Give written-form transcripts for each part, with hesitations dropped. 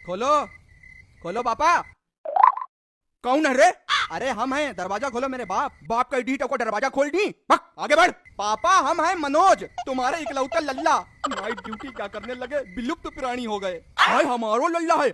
खोलो खोलो पापा। कौन है रे? अरे हम हैं, दरवाजा खोलो मेरे बाप। बाप का ढीठ को दरवाजा खोल दी। आगे बढ़। पापा हम हैं मनोज, तुम्हारे इकलौता लल्ला। नाइट ड्यूटी क्या करने लगे, विलुप्त प्राणी हो गए। भाई हमारो लल्ला है।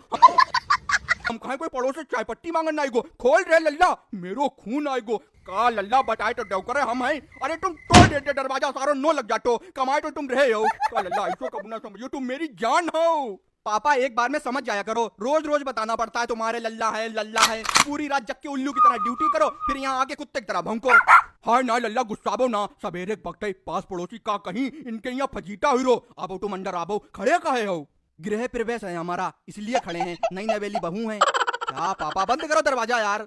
हम कहे कोई पड़ोस से चाय पत्ती मांगन आएगो। खोल रे लल्ला, मेरो खून आएगो। का लल्ला बताए तो डौकरे हम हैं। अरे तुम तोड़ देते दरवाजा, सारो नो लग जातो। कमाए तो तुम रहे हो। का लल्ला ऐसो कब ना समझो, तुम मेरी जान हो। पापा एक बार में समझ जाया करो, रोज रोज बताना पड़ता है तुम्हारे लल्ला है लल्ला है। पूरी रात जग के उल्लू की तरह ड्यूटी करो, फिर यहाँ आके कुत्ते की तरह भौंको। हाँ ना लल्ला गुस्साबो ना, सवेरे वक्त पास पड़ोसी का कहीं इनके यहाँ फजीता हीरो। आबो तुम अंदर आबो, खड़े कहे हो? गृह प्रवेश है हमारा, इसलिए खड़े हैं। नई नवेली बहू हैं। क्या पापा बंद करो दरवाजा यार।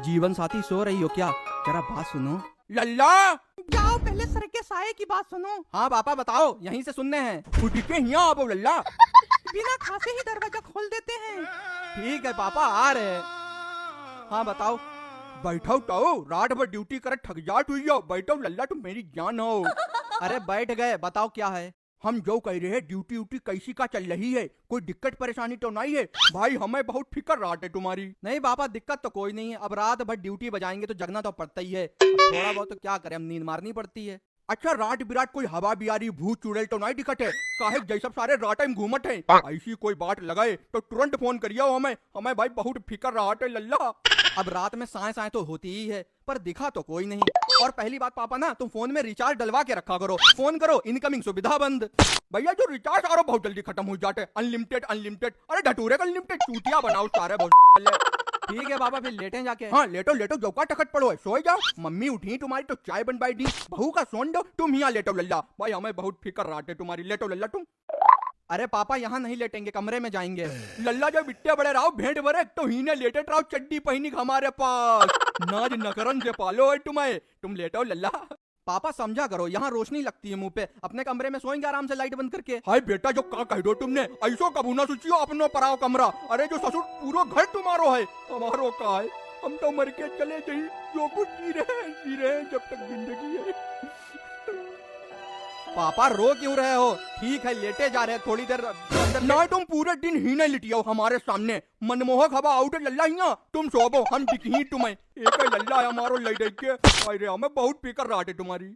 जीवन साथी सो रही हो क्या? जरा बात सुनो। लल्ला जाओ पहले सर के साये की बात सुनो। हाँ पापा बताओ, यहीं से सुनने हैं। उठ के यहाँ आओ लल्ला। बिना खासे ही दरवाजा खोल देते हैं। ठीक है पापा आ रहे। हाँ बताओ। बैठो तो, रात भर ड्यूटी कर थक जाट हुई हो। बैठो लल्ला, तुम मेरी जान हो। अरे बैठ गए, बताओ क्या है? हम जो कह रहे हैं, ड्यूटी उटी कैसी का चल रही है? कोई दिक्कत परेशानी तो नहीं है? भाई हमें बहुत फिक्र रात है तुम्हारी। नहीं पापा दिक्कत तो कोई नहीं है, अब रात भर ड्यूटी बजाएंगे तो जगना तो पड़ता ही है। थोड़ा बहुत तो क्या करें, हम नींद मारनी पड़ती है। अच्छा रात बिराट कोई हवा बिहारी भूत चुड़ैल तो नहीं दिखत है? काहे जैसे सारे रात टाइम घूमत है। ऐसी कोई बात लगाए तो तुरंत फोन करियो हमें भाई बहुत फिक्र रात है लल्ला। अब रात में साए साए तो होती ही है, पर दिखा तो कोई नहीं। और पहली बात पापा ना, तुम फोन में रिचार्ज डलवा के रखा करो। फोन करो इनकमिंग सुविधा बंद। भैया जो रिचार्ज आ रहा बहुत जल्दी खत्म हो जाते। अनलिमिटेड अनलिमिटेड, अरे ढटूरे का अनलिमिटेड चूतिया बनाओ सारे बहुत। ठीक है पापा फिर लेटे जाके। हाँ लेटो लेटो, जो का टकट पड़ो है, सोए जाओ। मम्मी उठी तुम्हारी तो चाय बनवाई दी। बहू का सोन दो, तुम यहाँ लेटो लल्ला। भाई हमें बहुत फिक्र रात तुम्हारी, लेटो लल्ला तुम। अरे पापा यहाँ नहीं लेटेंगे, कमरे में जाएंगे। लल्ला जब बिट्टे बड़े रहो भेंट बरे तो ही ने लेटे रहो चड्डी पहनी हमारे पास। नाज नकरन से पालो है तुम्हें, तुम लेटो लल्ला। पापा समझा करो, यहाँ रोशनी लगती है मुंह पे। अपने कमरे में सोएंगे आराम से लाइट बंद करके। हाय बेटा जो का कह दो तुमने, ऐसो कबू ना सोचियो अपनो पराओ कमरा। अरे जो ससुर पूरा घर तुम्हारो है, हमारो का है। हम तो मर के चले जाइए, जो कुछ जी रहे जब तक जिंदगी है। पापा रो क्यों रहे हो? ठीक है लेटे जा रहे हैं, थोड़ी देर ना। तुम पूरे दिन ही नहीं लिटियो हमारे सामने। मनमोहक हवा आउट लल्ला यहाँ, तुम सोबो हम दिखी तुम्हें। एक लल्ला है हमारो लड़ के। अरे हमें बहुत फिक्र रात है तुम्हारी।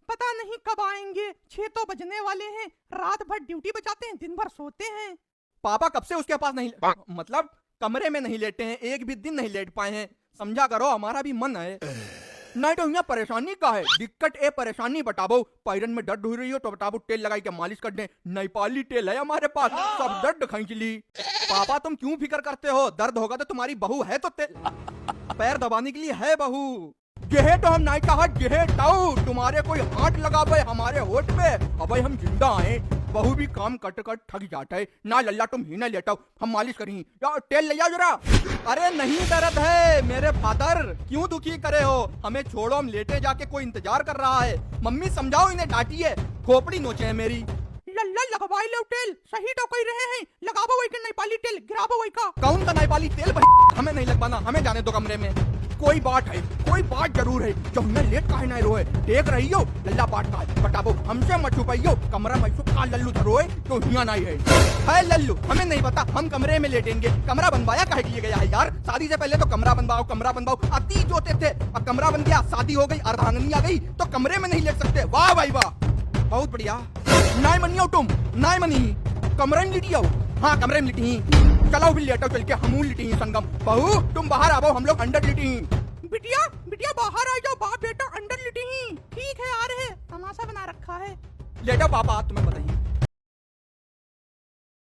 पता नहीं कब आएंगे, 6 तो बजने वाले हैं। रात भर ड्यूटी बजाते हैं, दिन भर सोते हैं। पापा कब से उसके पास नहीं, मतलब कमरे में नहीं लेटे हैं, एक भी दिन नहीं लेट पाए हैं। समझा करो, हमारा भी मन है। नहीं तो यहाँ परेशानी का है? दिक्कत ए परेशानी बताबो। पैरन में दर्द हो रही हो तो बताबो, तेल लगाई के मालिश कर दे। नेपाली तेल है हमारे पास, सब दर्द खींच ली। पापा तुम क्यों फिक्र करते हो? दर्द होगा तो तुम्हारी बहू है तो पैर दबाने के लिए है बहू। जेहे तो हम नहीं कहा, जेहे ताऊ तुम्हारे कोई हाथ लगावे हमारे होठ पे। अब हम जिंदा आए, बहू भी काम कट कट थक जाता है ना लल्ला। तुम ही ना लेटाओ, हम मालिश करें। या तेल ले जाओ जरा। अरे नहीं दर्द है मेरे फादर, क्यों दुखी करे हो? हमें छोड़ो, हम लेटे जाके कोई इंतजार कर रहा है। मम्मी समझाओ इन्हें, डांटी है, खोपड़ी नोचे है मेरी। लल्ला लगवाई लो तेल, सही तो कह रहे हैं। लगाबो वही का नेपाली तेल, गिराबो वही का। कौन का नेपाली तेल? हमें नहीं लगवाना, हमें जाने दो कमरे में। कोई बात है, कोई बात जरूर है। जो हमने लेट काहे नहीं रोए, देख रही हो लल्ला बात का है। बताबो हमसे मत छुपाइयो, कमरा में का लल्लू धरोए तो यहाँ नहीं है लल्लू। हमें नहीं पता, हम कमरे में लेटेंगे। कमरा बनवाया काहे के लिए गया है यार? शादी से पहले तो कमरा बनवाओ कमरा बनवाओ, अति जोते थे। अब कमरा बन गया, शादी हो गई, अर्धांगनी आ गई तो कमरे में नहीं लेट सकते। वाह भाई वाह, बहुत बढ़िया। नहीं मनियो तुम, नहीं मनी, कमरे में लिटियो। हाँ कमरे में लिटी, चलो भी लेटो चल के, हमू लिटी संगम। बहू तुम बाहर आओ, हम लोग अंदर लिटी। बिटिया बिटिया बाहर आ जाओ, बाप बेटा अंदर लिटी। ठीक है आ रहे, तमाशा बना रखा है। लेटो पापा, तुम्हें बताइए।